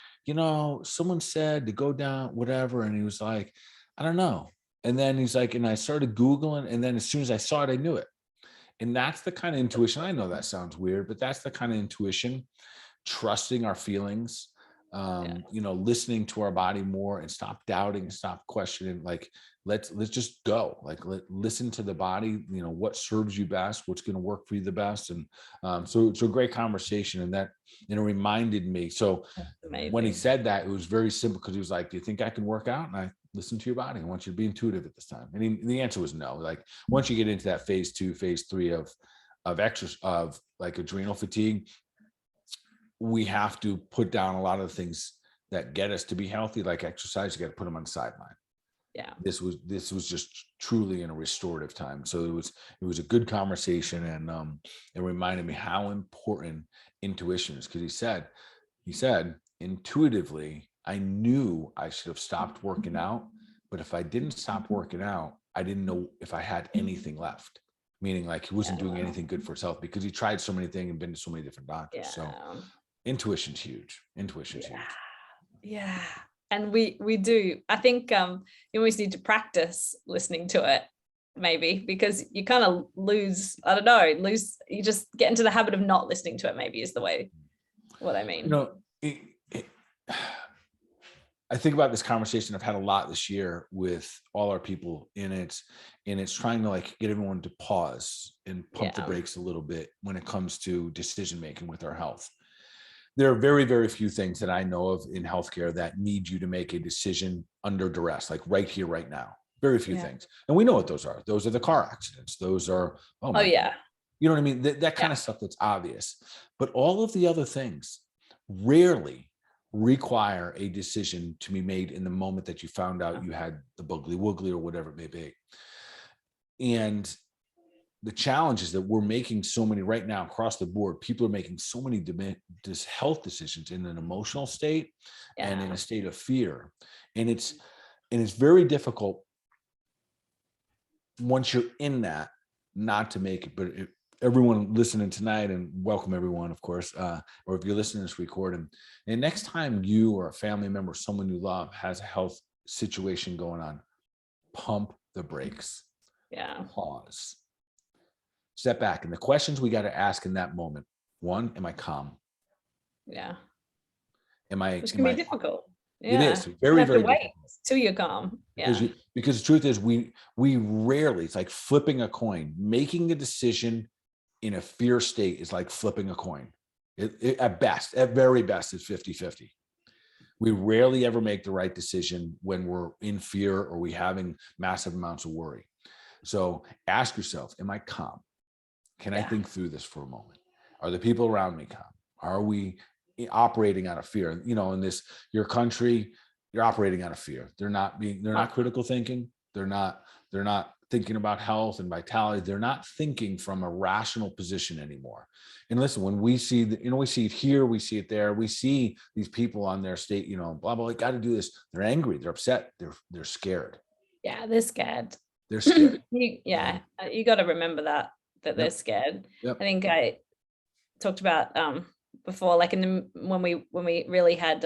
someone said to go down, whatever. And he was like, I don't know. And then he's like, and I started Googling, and then as soon as I saw it, I knew it. And that's the kind of intuition. I know that sounds weird, but that's the kind of intuition, trusting our feelings, listening to our body more, and stop doubting, stop questioning. Like, let's just go. Like, listen to the body, what serves you best, what's going to work for you the best. And so it's a great conversation. And that, it reminded me. So when he said that, it was very simple, because he was like, do you think I can work out? And I listened to your body. I want you to be intuitive at this time. And the answer was no. Like, once you get into that phase 2, phase 3 of exercise, of like adrenal fatigue, we have to put down a lot of the things that get us to be healthy, like exercise. You got to put them on the sideline. Yeah. This was just truly in a restorative time. So it was a good conversation, and it reminded me how important intuition is, because he said intuitively, I knew I should have stopped working out, but if I didn't stop working out, I didn't know if I had anything left. Meaning, like, he wasn't doing anything good for his health, because he tried so many things and been to so many different doctors. So intuition's huge. Huge. Yeah. And we do. I think you always need to practice listening to it, maybe, because you kind of you just get into the habit of not listening to it, maybe, is what I mean. I think about this conversation I've had a lot this year with all our people, and it's trying to, like, get everyone to pause and pump the brakes a little bit when it comes to decision making with our health. There are very, very few things that I know of in healthcare that need you to make a decision under duress, like right here, right now. Very few things. And we know what those are. Those are the car accidents. Those are, God. You know what I mean? That kind of stuff that's obvious. But all of the other things rarely require a decision to be made in the moment that you found out you had the boogly woogly or whatever it may be. And the challenge is that we're making so many right now across the board. People are making so many health decisions in an emotional state and in a state of fear. And it's very difficult once you're in that not to make it. But everyone listening tonight, and welcome everyone, of course, or if you're listening to this recording, and next time you or a family member, someone you love, has a health situation going on, pump the brakes. Pause. Step back. And the questions we got to ask in that moment: 1, am I calm? Which can be difficult. It is very, very difficult till you're calm. Because the truth is, we rarely, it's like flipping a coin. Making a decision in a fear state is like flipping a coin. At very best, it's 50-50. We rarely ever make the right decision when we're in fear or we having massive amounts of worry. So ask yourself, am I calm? Can I think through this for a moment? Are the people around me calm? Are we operating out of fear? In your country, you're operating out of fear. They're not critical thinking. They're not thinking about health and vitality. They're not thinking from a rational position anymore. And listen, when we see we see it here, we see it there, we see these people on their state, blah, blah, got to do this. They're angry. They're upset. They're scared. Yeah. They're scared. They're scared. You got to remember that they're scared. I think I talked about before, like when we really had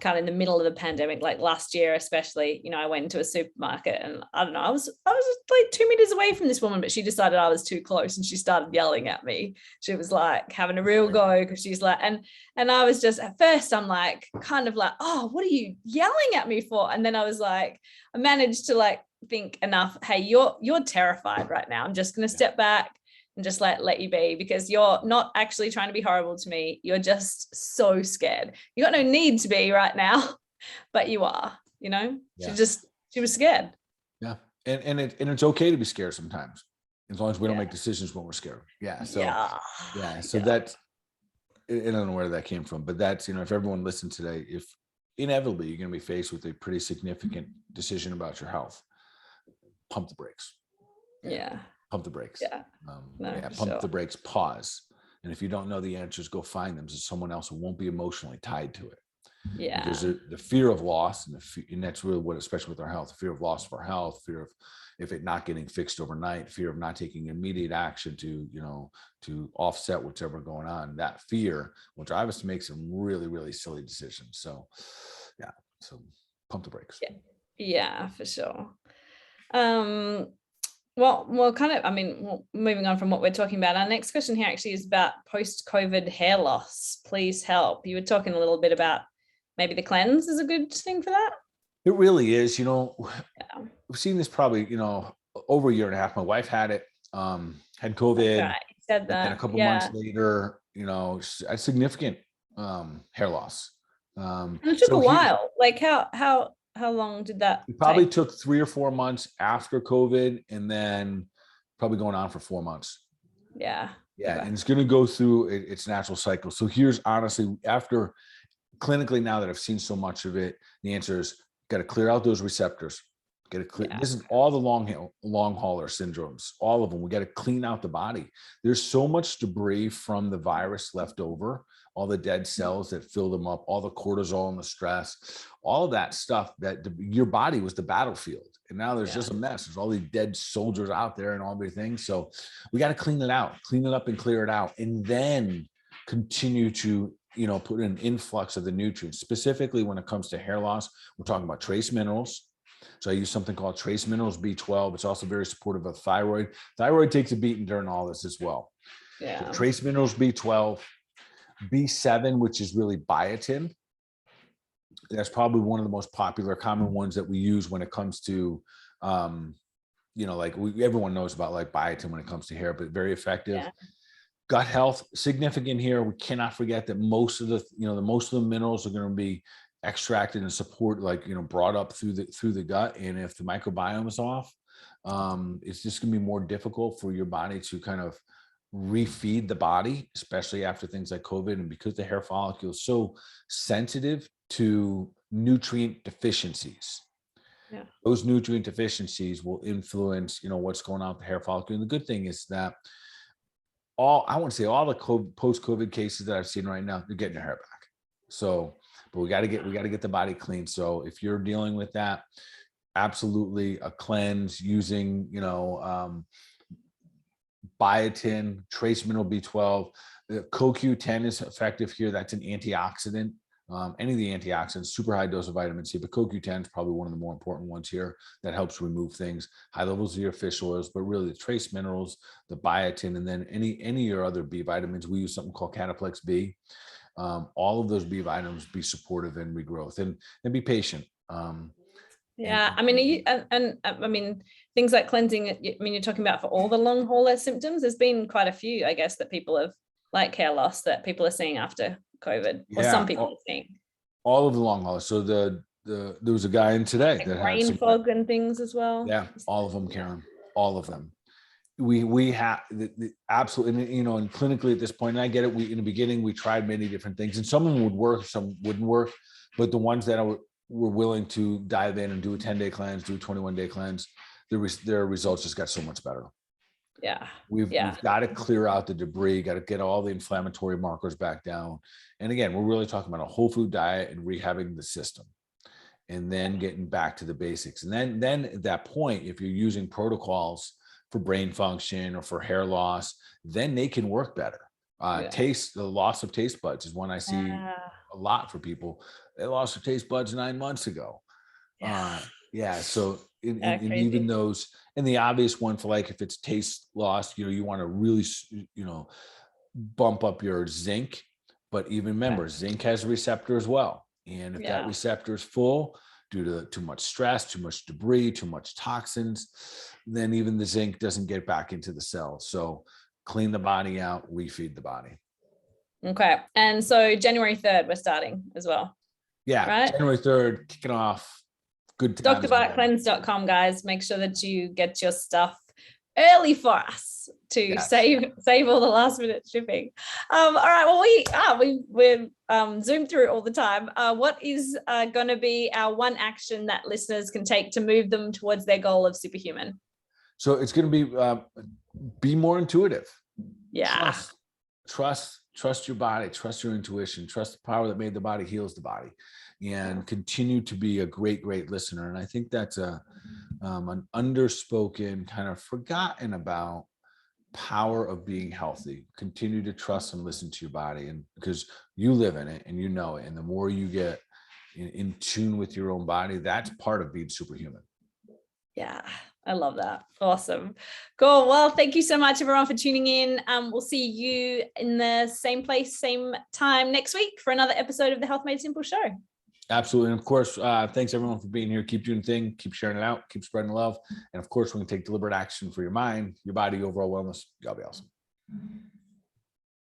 kind of in the middle of the pandemic, like last year especially, I went into a supermarket, and I don't know, I was like 2 meters away from this woman, but she decided I was too close, and she started yelling at me. She was like having a real go, because she's like, and I was just, at first I'm like, kind of like, oh, what are you yelling at me for? And then I was like, I managed to like think enough, hey, you're terrified right now. I'm just going to step back and just let you be, because you're not actually trying to be horrible to me. You're just so scared. You got no need to be right now, but you are, she was scared. Yeah. And it's okay to be scared sometimes, as long as we don't make decisions when we're scared. So that's, I don't know where that came from, but that's, if everyone listened today, if inevitably you're going to be faced with a pretty significant decision about your health. Pump the brakes. Yeah. Pump the brakes. Yeah. Pump the brakes, pause. And if you don't know the answers, go find them. So someone else who won't be emotionally tied to it. Yeah. Because the fear of loss, and that's really what, especially with our health, the fear of loss of our health, fear of if it not getting fixed overnight, fear of not taking immediate action to, to offset whatever going on. That fear will drive us to make some really, really silly decisions. So, yeah. So pump the brakes. Yeah, for sure. Well, kind of, moving on from what we're talking about, our next question here actually is about post-COVID hair loss. Please help. You were talking a little bit about maybe the cleanse is a good thing for that. It really is. We've seen this probably, over a year and a half. My wife had it, had COVID. Right. Said that. And a couple months later, a significant hair loss. And it took a while. Like how long did that It probably take? took 3 or 4 months after COVID, and then probably going on for 4 months. Yeah. Okay. And it's going to go through its natural cycle. So here's honestly, after clinically, now that I've seen so much of it, the answer is got to clear out those receptors. Get to clear. Yeah. This is all the long hauler syndromes, all of them. We got to clean out the body. There's so much debris from the virus left over, all the dead cells that fill them up, all the cortisol and the stress, all of that stuff that your body was the battlefield. And now there's just a mess. There's all these dead soldiers out there and all these things. So we got to clean it out, clean it up and clear it out. And then continue to, put in an influx of the nutrients. Specifically when it comes to hair loss, we're talking about trace minerals. So I use something called trace minerals B12. It's also very supportive of thyroid. Thyroid takes a beating during all this as well. Yeah. So trace minerals B12, B7, which is really biotin. That's probably one of the most popular, common ones that we use when it comes to, everyone knows about like biotin when it comes to hair, but very effective. Yeah. Gut health, significant here. We cannot forget that most of the minerals are going to be extracted and support, brought up through the gut. And if the microbiome is off, it's just going to be more difficult for your body to kind of refeed the body, especially after things like COVID. And because the hair follicle is so sensitive to nutrient deficiencies, those nutrient deficiencies will influence, what's going on with the hair follicle. And the good thing is that all the post-COVID cases that I've seen right now, they're getting their hair back. So, but we got to get the body clean. So if you're dealing with that, absolutely a cleanse using, biotin, trace mineral B12. The CoQ10 is effective here. That's an antioxidant. Any of the antioxidants, super high dose of vitamin C, but CoQ10 is probably one of the more important ones here that helps remove things. High levels of your fish oils, but really the trace minerals, the biotin, and then any of your other B vitamins. We use something called Cataplex B. All of those B vitamins be supportive in regrowth and be patient. Things like cleansing. You're talking about for all the long hauler symptoms. There's been quite a few, I guess, that people have, like hair loss, that people are seeing after COVID, or some people are seeing. All of the long haulers. So there was a guy in today that had brain fog and things as well. Yeah, all of them, Karen. All of them. We have the absolutely, and clinically at this point, and I get it. In the beginning, we tried many different things, and some of them would work, some wouldn't work. But the ones that were willing to dive in and do a 10-day cleanse, do a 21-day cleanse, their results just got so much better. Yeah. We've got to clear out the debris, got to get all the inflammatory markers back down. And again, we're really talking about a whole food diet and rehabbing the system, and then getting back to the basics. And then at that point, if you're using protocols for brain function or for hair loss, then they can work better. The loss of taste buds is one I see a lot for people. They lost their taste buds 9 months ago. So in even those, and the obvious one for like, if it's taste loss, you want to really, bump up your zinc, but even remember, zinc has a receptor as well. And if that receptor is full due to too much stress, too much debris, too much toxins, then even the zinc doesn't get back into the cells. So clean the body out, refeed the body. Okay. And so January 3rd, we're starting as well. Yeah. Right? January 3rd, kicking off. Good times. drbartcleanse.com, guys. Make sure that you get your stuff early for us to Yes. save all the last minute shipping. All right. Well, we're zoomed through it all the time. What is going to be our one action that listeners can take to move them towards their goal of superhuman? So it's going to be more intuitive. Yeah. Trust your body, trust your intuition, trust the power that made the body heals the body, and continue to be a great listener. And I think that's an underspoken, kind of forgotten about power of being healthy. Continue to trust and listen to your body, and because you live in it and you know it, and the more you get in tune with your own body, that's part of being superhuman. Yeah, I love that. Awesome. Cool. Well, thank you so much, everyone, for tuning in. We'll see you in the same place, same time next week for another episode of the Health Made Simple show. Absolutely. And of course, thanks everyone for being here. Keep doing the thing, keep sharing it out, keep spreading love. And of course, we can take deliberate action for your mind, your body, overall wellness. Y'all be awesome.